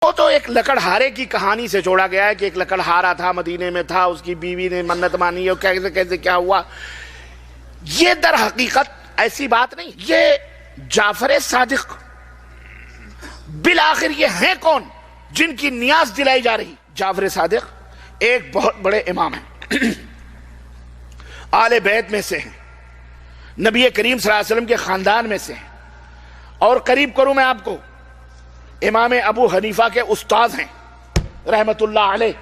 وہ تو ایک لکڑہارے کی کہانی سے جوڑا گیا ہے کہ ایک لکڑہارا تھا، مدینے میں تھا، اس کی بیوی نے منت مانی اور کیسے کیسے کیا ہوا. یہ در حقیقت ایسی بات نہیں. یہ جعفر صادق بالآخر یہ ہیں کون جن کی نیاز دلائی جا رہی؟ جعفر صادق ایک بہت بڑے امام ہیں، آل بیت میں سے ہیں، نبی کریم صلی اللہ علیہ وسلم کے خاندان میں سے ہیں، اور قریب کروں میں آپ کو امام ابو حنیفہ کے استاد ہیں رحمت اللہ علیہ.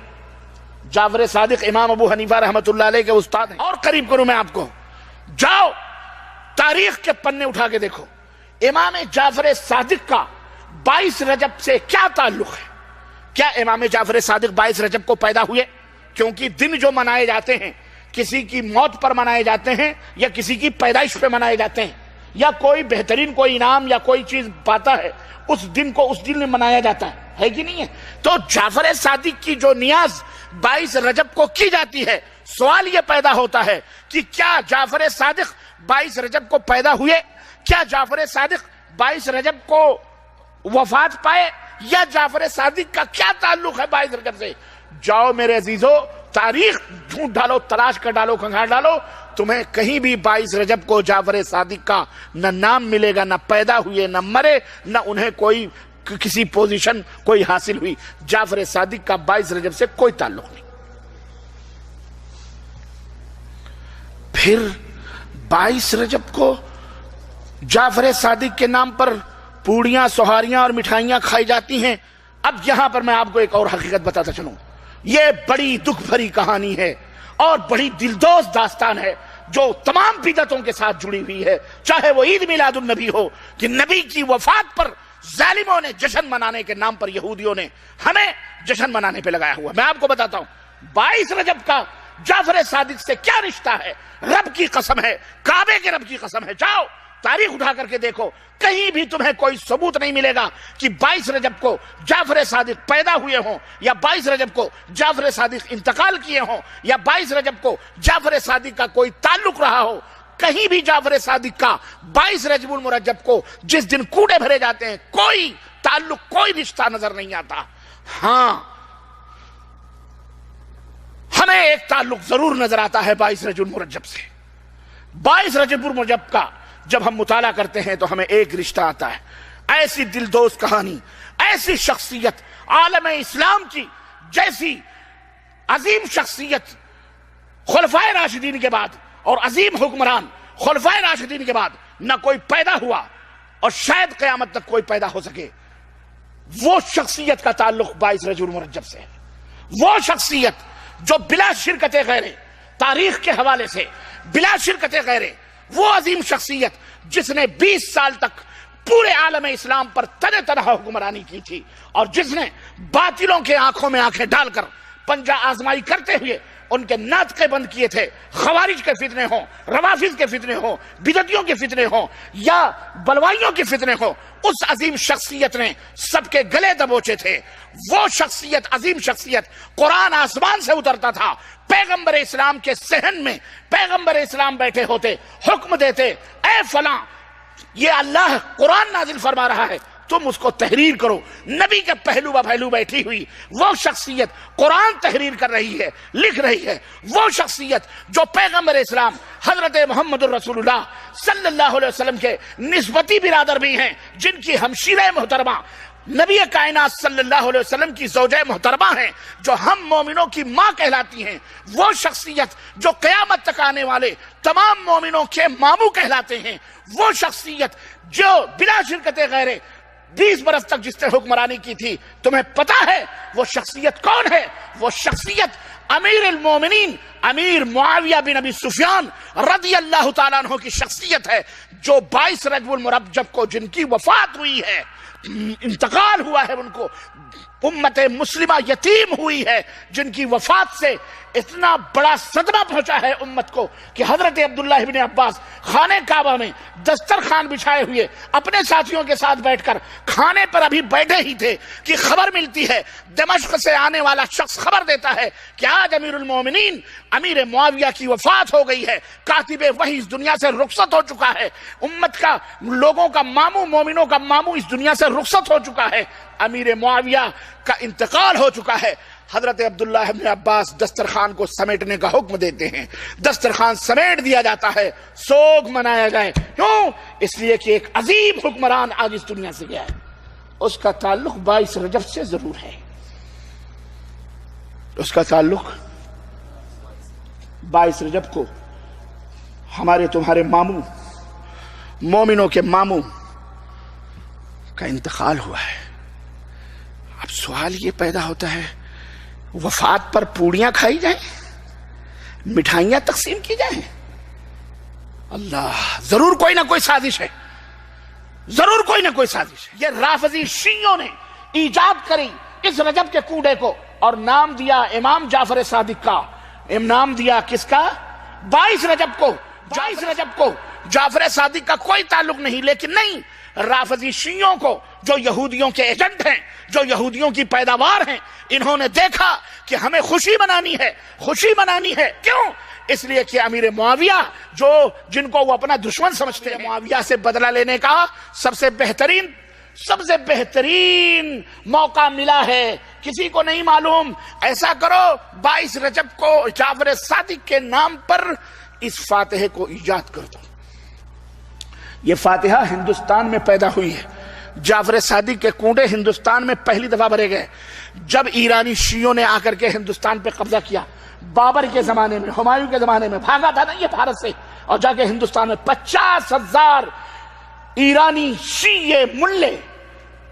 جعفر صادق امام ابو حنیفہ رحمت اللہ علیہ کے استاد ہیں. اور قریب کروں میں آپ کو، جاؤ تاریخ کے پنے اٹھا کے دیکھو امام جعفر صادق کا 22 رجب سے کیا تعلق ہے. کیا امام جعفر صادق 22 رجب کو پیدا ہوئے؟ کیونکہ دن جو منائے جاتے ہیں کسی کی موت پر منائے جاتے ہیں یا کسی کی پیدائش پہ منائے جاتے ہیں، یا کوئی بہترین کوئی انعام یا کوئی چیز پاتا ہے اس دن کو اس دن میں منایا جاتا ہے کہ نہیں ہے؟ تو جعفر صادق کی جو نیاز 22 رجب کو کی جاتی ہے، سوال یہ پیدا ہوتا ہے کہ کیا جعفر صادق 22 رجب کو پیدا ہوئے؟ کیا جعفر صادق 22 رجب کو وفات پائے؟ یا جعفر صادق کا کیا تعلق ہے 22 رجب سے؟ جاؤ میرے عزیزو، تاریخ ڈھونڈ ڈالو، تلاش کر ڈالو، کھنگال ڈالو، تمہیں کہیں بھی 22 رجب کو جعفر صادق کا نہ نام ملے گا، نہ پیدا ہوئے، نہ مرے، نہ انہیں کوئی کسی پوزیشن کوئی حاصل ہوئی. جعفر صادق کا 22 رجب سے کوئی تعلق نہیں. پھر 22 رجب کو جعفر صادق کے نام پر پوڑیاں، سوہاریاں اور مٹھائیاں کھائی جاتی ہیں. اب یہاں پر میں آپ کو ایک اور حقیقت بتاتا چلوں. یہ بڑی دکھ بھری کہانی ہے اور بڑی دلدوز داستان ہے جو تمام بدعتوں کے ساتھ جڑی ہوئی ہے. چاہے وہ عید میلاد النبی ہو کہ نبی کی وفات پر ظالموں نے جشن منانے کے نام پر یہودیوں نے ہمیں جشن منانے پہ لگایا ہوا. میں آپ کو بتاتا ہوں 22 رجب کا جعفر صادق سے کیا رشتہ ہے. رب کی قسم ہے، کعبے کے رب کی قسم ہے، جاؤ تاریخ اٹھا کر کے دیکھو، کہیں بھی تمہیں کوئی ثبوت نہیں ملے گا کہ 22 رجب کو جعفر صادق پیدا ہوئے ہوں، یا 22 رجب کو جعفر صادق انتقال کیے ہوں، یا 22 رجب کو جعفر صادق کا کوئی تعلق رہا ہو. کہیں بھی جعفر صادق کا 22 رجب المرجب کو جس دن کوڑے بھرے جاتے ہیں کوئی تعلق، کوئی رشتہ نظر نہیں آتا. ہاں ہمیں ایک تعلق ضرور نظر آتا ہے 22 رجب المرجب سے. 22 رجب المرجب کا جب ہم مطالعہ کرتے ہیں تو ہمیں ایک رشتہ آتا ہے. ایسی دلدوز کہانی، ایسی شخصیت عالم اسلام کی جیسی عظیم شخصیت خلفائے راشدین کے بعد اور عظیم حکمران خلفائے راشدین کے بعد نہ کوئی پیدا ہوا اور شاید قیامت تک کوئی پیدا ہو سکے. وہ شخصیت کا تعلق 22 رجب المرجب سے ہے. وہ شخصیت جو بلا شرکت غیرے، تاریخ کے حوالے سے بلا شرکت غیرے، وہ عظیم شخصیت جس نے 20 سال تک پورے عالم اسلام پر تنہ تنہا حکمرانی کی تھی، اور جس نے باطلوں کے آنکھوں میں آنکھیں ڈال کر پنجہ آزمائی کرتے ہوئے ان کے ناطقے بند کیے تھے. خوارج کے فتنے ہوں، روافض کے فتنے ہوں، بدعتیوں کے فتنے ہوں، یا بلوائیوں کے فتنے ہوں، اس عظیم شخصیت نے سب کے گلے دبوچے تھے. وہ شخصیت، عظیم شخصیت، قرآن آسمان سے اترتا تھا، پیغمبر اسلام کے صحن میں پیغمبر اسلام بیٹھے ہوتے، حکم دیتے، اے فلاں یہ اللہ قرآن نازل فرما رہا ہے، تم اس کو تحریر کرو. نبی کے پہلو بہ پہلو بیٹھی ہوئی وہ شخصیت قرآن تحریر کر رہی ہے، لکھ رہی ہے. وہ شخصیت جو پیغمبر اسلام حضرت محمد الرسول اللہ صلی اللہ علیہ وسلم کے نسبتی برادر بھی ہیں، جن کی ہمشیرہ محترمہ نبی کائنات صلی اللہ علیہ وسلم کی زوجہ محترمہ ہیں، جو ہم مومنوں کی ماں کہلاتی ہیں. وہ شخصیت جو قیامت تک آنے والے تمام مومنوں کے ماموں کہلاتے ہیں. وہ شخصیت جو بلا شرکت غیرے 20 برس تک جس نے حکمرانی کی تھی. تمہیں پتا ہے وہ شخصیت کون ہے؟ وہ شخصیت امیر المومنین امیر معاویہ بن ابی سفیان رضی اللہ تعالیٰ عنہ کی شخصیت ہے، جو 22 رجب المرجب کو جن کی وفات ہوئی ہے، انتقال ہوا ہے، ان کو امت مسلمہ یتیم ہوئی ہے، جن کی وفات سے اتنا بڑا صدمہ پہنچا ہے امت کو کہ حضرت عبداللہ ابن عباس خانہ کعبہ میں دسترخوان بچھائے ہوئے اپنے ساتھیوں کے ساتھ بیٹھ کر کھانے پر ابھی بیٹھے ہی تھے کہ خبر ملتی ہے، دمشق سے آنے والا شخص خبر دیتا ہے کہ آج امیر المومنین امیر معاویہ کی وفات ہو گئی ہے، کاتب وحی اس دنیا سے رخصت ہو چکا ہے، امت کا لوگوں کا ماموں، مومنوں کا ماموں اس دنیا سے رخصت ہو چکا ہے، امیر معاویہ کا انتقال ہو چکا ہے۔ حضرت عبداللہ ابن عباس دسترخوان کو سمیٹنے کا حکم دیتے ہیں، دسترخوان سمیٹ دیا جاتا ہے، سوگ منایا جائے۔ کیوں؟ اس لیے کہ ایک عظیم حکمران آج اس دنیا سے گیا ہے۔ اس کا تعلق 22 رجب سے ضرور ہے، اس کا تعلق 22 رجب کو ہمارے تمہارے ماموں، مومنوں کے ماموں کا انتقال ہوا ہے۔ اب سوال یہ پیدا ہوتا ہے، وفات پر پوڑیاں کھائی جائیں، مٹھائیاں تقسیم کی جائیں؟ اللہ، ضرور کوئی نہ کوئی سازش ہے، ضرور کوئی نہ کوئی سازش ہے۔ یہ رافضی شیعوں نے ایجاد کری اس رجب کے کوڑے کو، اور نام دیا امام جعفر صادق کا۔ نام دیا کس کا؟ 22 رجب کو۔ 22 رجب کو جعفر صادق کا کوئی تعلق نہیں، لیکن نہیں، رافضی شیعوں کو جو یہودیوں کے ایجنٹ ہیں، جو یہودیوں کی پیداوار ہیں، انہوں نے دیکھا کہ ہمیں خوشی منانی ہے، خوشی منانی ہے۔ کیوں؟ اس لیے کہ امیر معاویہ جن کو وہ اپنا دشمن سمجھتے ہیں، معاویہ سے بدلہ لینے کا سب سے بہترین موقع ملا ہے، کسی کو نہیں معلوم۔ ایسا کرو، 22 رجب کو جعفر صادق کے نام پر اس فاتحے کو ایجاد کر دو۔ یہ فاتحہ ہندوستان میں پیدا ہوئی ہے، جعفر صادق کے کنڈے ہندوستان میں پہلی دفعہ بھرے گئے جب ایرانی شیعوں نے آ کر کے ہندوستان پہ قبضہ کیا۔ بابر کے زمانے میں، ہمایوں کے زمانے میں بھاگا تھا نا یہ بھارت سے، اور جا کے ہندوستان میں 50,000 ایرانی شیعہ ملے،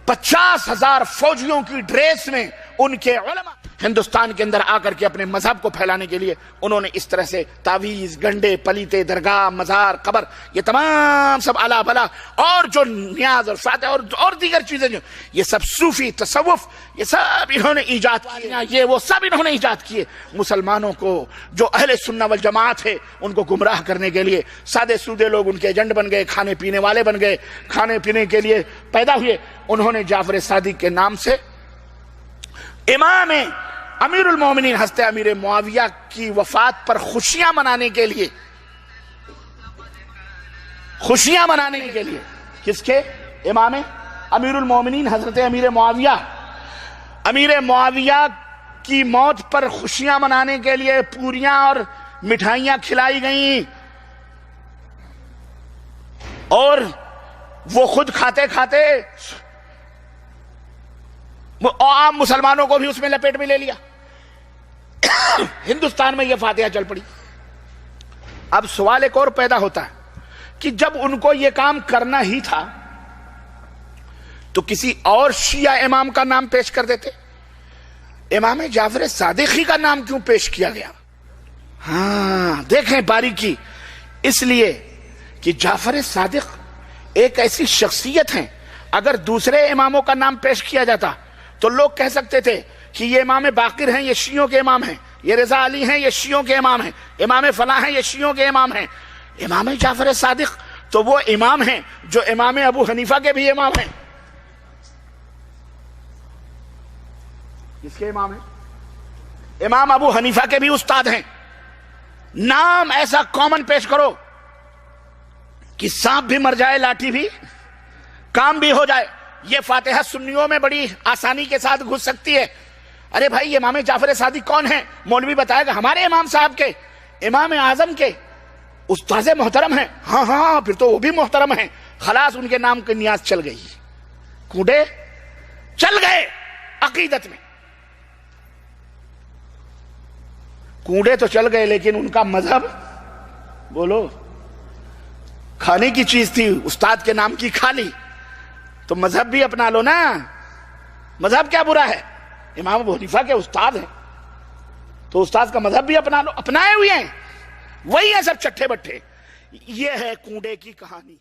50,000 فوجیوں کی ڈریس میں ان کے علماء ہندوستان کے اندر آ کر کے اپنے مذہب کو پھیلانے کے لیے انہوں نے اس طرح سے تعویذ، گنڈے، پلیتے، درگاہ، مزار، قبر، یہ تمام سب الا بلا، اور جو نیاز اور فاتح اور دیگر چیزیں، جو یہ سب صوفی تصوف، یہ سب انہوں نے ایجاد کیا، یہ وہ سب انہوں نے ایجاد کیے مسلمانوں کو جو اہل سنہ والجماعت ہے ان کو گمراہ کرنے کے لیے۔ سادے سودے لوگ ان کے ایجنٹ بن گئے، کھانے پینے والے بن گئے، کھانے پینے کے لیے پیدا ہوئے۔ انہوں نے جعفر صادق کے نام سے امام امیر المومنین حضرت امیر معاویہ کی وفات پر خوشیاں منانے کے لیے کس کے؟ امام امیر المومنین حضرت امیر معاویہ کی موت پر خوشیاں منانے کے لیے پوریاں اور مٹھائیاں کھلائی گئیں، اور وہ خود کھاتے کھاتے عام مسلمانوں کو بھی اس میں لپیٹ میں لے لیا۔ ہندوستان میں یہ فاتحہ چل پڑی۔ اب سوال ایک اور پیدا ہوتا ہے کہ جب ان کو یہ کام کرنا ہی تھا تو کسی اور شیعہ امام کا نام پیش کر دیتے، امام جعفر صادقی کا نام کیوں پیش کیا گیا؟ ہاں دیکھیں باریکی، اس لیے کہ جعفر صادق ایک ایسی شخصیت ہیں، اگر دوسرے اماموں کا نام پیش کیا جاتا تو لوگ کہہ سکتے تھے کہ یہ امام باقر ہیں، یہ شیعوں کے امام ہیں، یہ رضا علی ہیں، یہ شیعوں کے امام ہیں، امام فلاں ہیں، یہ شیعوں کے امام ہیں۔ امام جعفر صادق تو وہ امام ہیں جو امام ابو حنیفہ کے بھی امام ہیں۔ کس کے امام ہیں؟ امام ابو حنیفہ کے بھی استاد ہیں۔ نام ایسا کامن پیش کرو کہ سانپ بھی مر جائے، لاٹھی بھی کام بھی ہو جائے۔ یہ فاتحہ سنیوں میں بڑی آسانی کے ساتھ گھس سکتی ہے۔ ارے بھائی امام جعفر صادق کون ہیں؟ مولوی بتائے گا ہمارے امام صاحب کے، امام اعظم کے استاذ محترم ہیں۔ ہاں پھر تو وہ بھی محترم ہیں، خلاص ان کے نام کی نیاز چل گئی، کوڑے چل گئے عقیدت میں۔ کوڑے تو چل گئے لیکن ان کا مذہب، بولو، کھانے کی چیز تھی، استاد کے نام کی کھا لی، تو مذہب بھی اپنا لو نا۔ مذہب کیا برا ہے؟ امام ابو حنیفہ کے استاد ہیں تو استاد کا مذہب بھی اپنا لو۔ اپنائے ہوئے ہیں، وہی ہیں سب چٹھے بٹھے۔ یہ ہے کنڈے کی کہانی۔